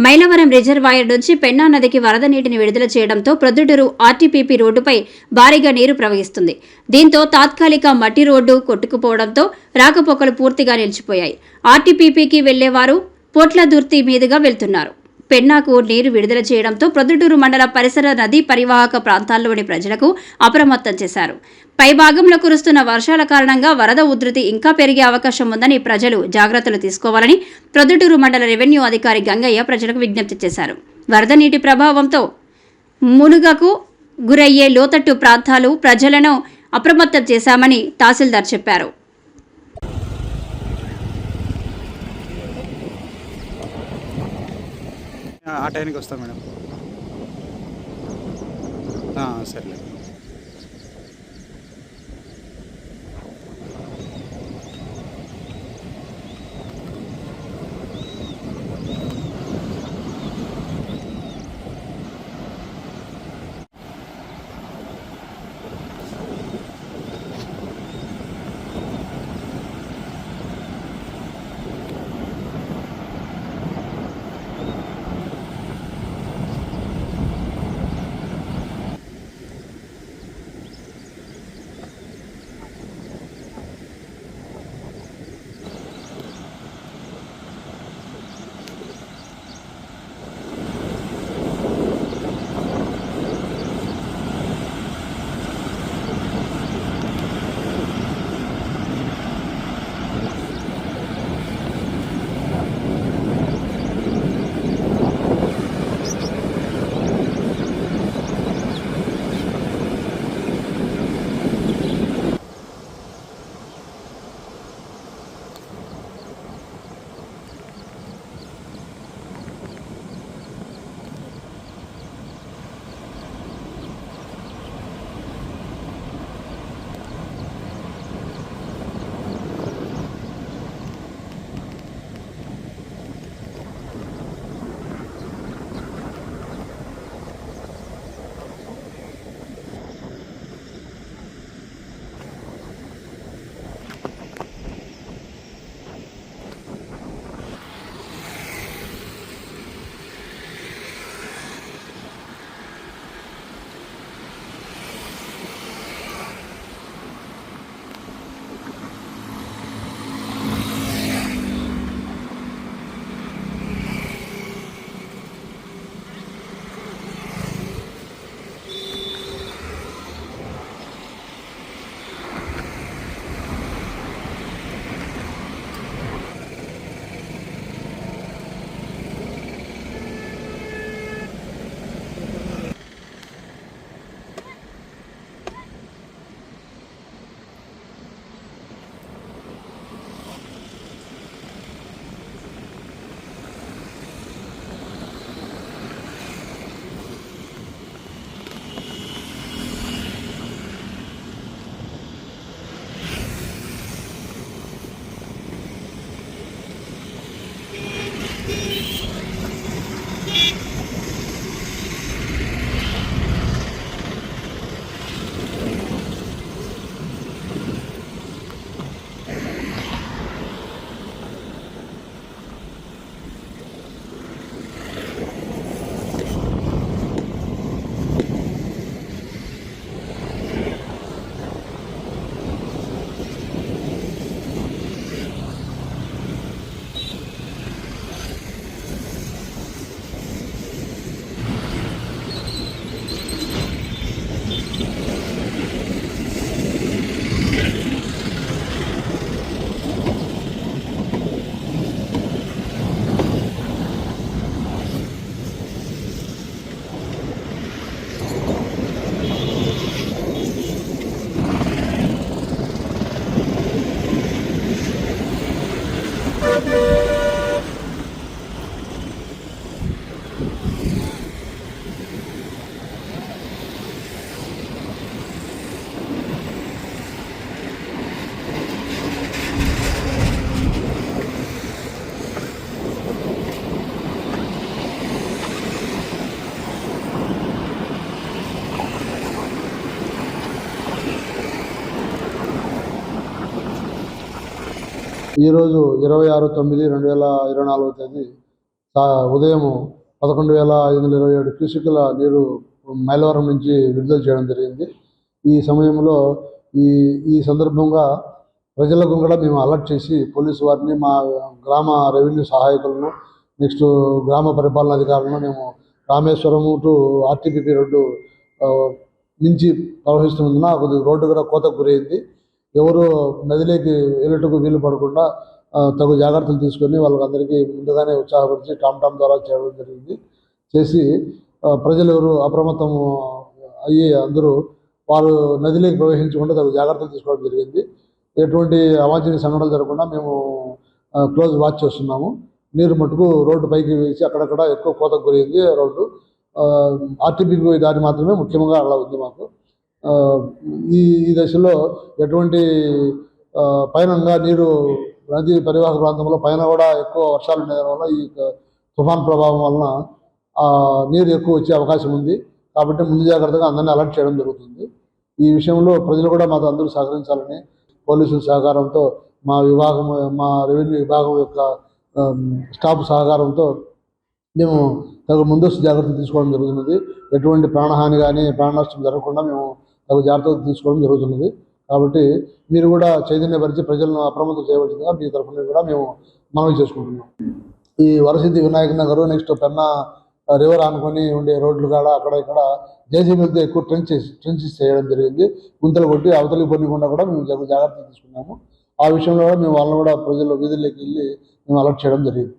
Mylavaram reservoir నుంచి పెన్నా నదికి వరద నీటిని విడుదల చేయడంతో ప్రొద్దుటూరు ఆర్టీపీపీ రోడ్డుపై భారీగా నీరు ప్రవహిస్తుంది. దీంతో తాత్కాలిక మట్టి రోడ్డు కొట్టుకుపోవడంతో రాకపోకలు పూర్తిగా నిలిచిపోయాయి. ఆర్టీపీపీకి వెళ్లేవారు పోట్లదుర్తి మీదుగా వెళ్తున్నారు. పెన్నాకు నీరు విడుదల చేయడంతో ప్రొద్దుటూరు మండల పరిసర నదీ పరివాహక ప్రాంతాల్లోని ప్రజలకు అప్రమత్తం చేశారు. పైభాగంలో కురుస్తున్న వర్షాల కారణంగా వరద ఉధృతి ఇంకా పెరిగే అవకాశం ఉందని ప్రజలు జాగ్రత్తలు తీసుకోవాలని ప్రొద్దుటూరు మండల రెవెన్యూ అధికారి గంగయ్య ప్రజలకు విజ్ఞప్తి చేశారు. వరద నీటి ప్రభావంతో మునుగకు గురయ్యే లోతట్టు ప్రాంతాలు ప్రజలను అప్రమత్తం చేశామని తహసీల్దార్ చెప్పారు. ఆ టైంకి వస్తాం మేడం. సరే. ఈరోజు 26/9/2024 తేదీ ఉదయం 11,527 క్యూసెక్కుల నీరు మైలవరం నుంచి విడుదల చేయడం జరిగింది. ఈ సమయంలో ఈ సందర్భంగా ప్రజలకు కూడా మేము అలర్ట్ చేసి పోలీసు వారిని, మా గ్రామ రెవెన్యూ సహాయకులను, నెక్స్ట్ గ్రామ పరిపాలన అధికారులను మేము రామేశ్వరము టు ఆర్టీపీపీ రోడ్డు నుంచి ప్రవహిస్తున్నందున కొద్దిగా రోడ్డు కూడా కోతకు గురైంది. ఎవరు నదిలోకి వెళ్ళటకు వీలు పడకుండా తగు జాగ్రత్తలు తీసుకొని వాళ్ళందరికీ ముందుగానే ఉత్సాహపరిచి టామ్ ద్వారా చేయడం జరిగింది. చేసి ప్రజలు ఎవరు అప్రమత్తం అయ్యి అందరూ వారు నదిలోకి ప్రవేశించకుండా తగు జాగ్రత్తలు తీసుకోవడం జరిగింది. ఎటువంటి అవాంఛనీయ సంఘటనలు జరగకుండా మేము క్లోజ్ వాచ్ చేస్తున్నాము. నీరు మటుకు రోడ్డు పైకి వేసి అక్కడక్కడ ఎక్కువ కోతకు గురైంది రోడ్డు. ఆర్టీపీపీ దారి మాత్రమే ముఖ్యంగా అలా ఉంది మాకు. ఈ దశలో ఎటువంటి పైనంగా నీరు నది పరివాహక ప్రాంతంలో పైన కూడా ఎక్కువ వర్షాలు ఉండడం వల్ల ఈ తుఫాన్ ప్రభావం వలన నీరు ఎక్కువ వచ్చే అవకాశం ఉంది. కాబట్టి ముందు జాగ్రత్తగా అందరినీ అలర్ట్ చేయడం జరుగుతుంది. ఈ విషయంలో ప్రజలు కూడా మాకు అందరూ సహకరించాలని పోలీసుల సహకారంతో మా రెవెన్యూ విభాగం యొక్క స్టాఫ్ సహకారంతో మేము తగు ముందస్తు జాగ్రత్తలు తీసుకోవడం జరుగుతున్నది. ఎటువంటి ప్రాణహాని కానీ ప్రాణ నష్టం జరగకుండా మేము తగు జాగ్రత్తలు తీసుకోవడం జరుగుతున్నది. కాబట్టి మీరు కూడా చైతన్యపరిచి ప్రజలను అప్రమత్తం చేయవలసిందిగా మీ తరఫున కూడా మేము మనవి చేసుకుంటున్నాం. ఈ వరసిద్ధి వినాయక నగరు, నెక్స్ట్ పెన్నా రివర్ ఆనుకొని ఉండే రోడ్లు కాడ అక్కడ ఇక్కడ జేసీబీలతో ఎక్కువ ట్రెంచెస్ చేయడం జరిగింది. గుంతలు కొట్టి అవతలికి పొందకుండా కూడా మేము జాగ్రత్తలు తీసుకున్నాము. ఆ విషయంలో కూడా మేము వాళ్ళని కూడా ప్రజలు వీధుల్లోకి వెళ్ళి మేము అలర్ట్ చేయడం జరిగింది.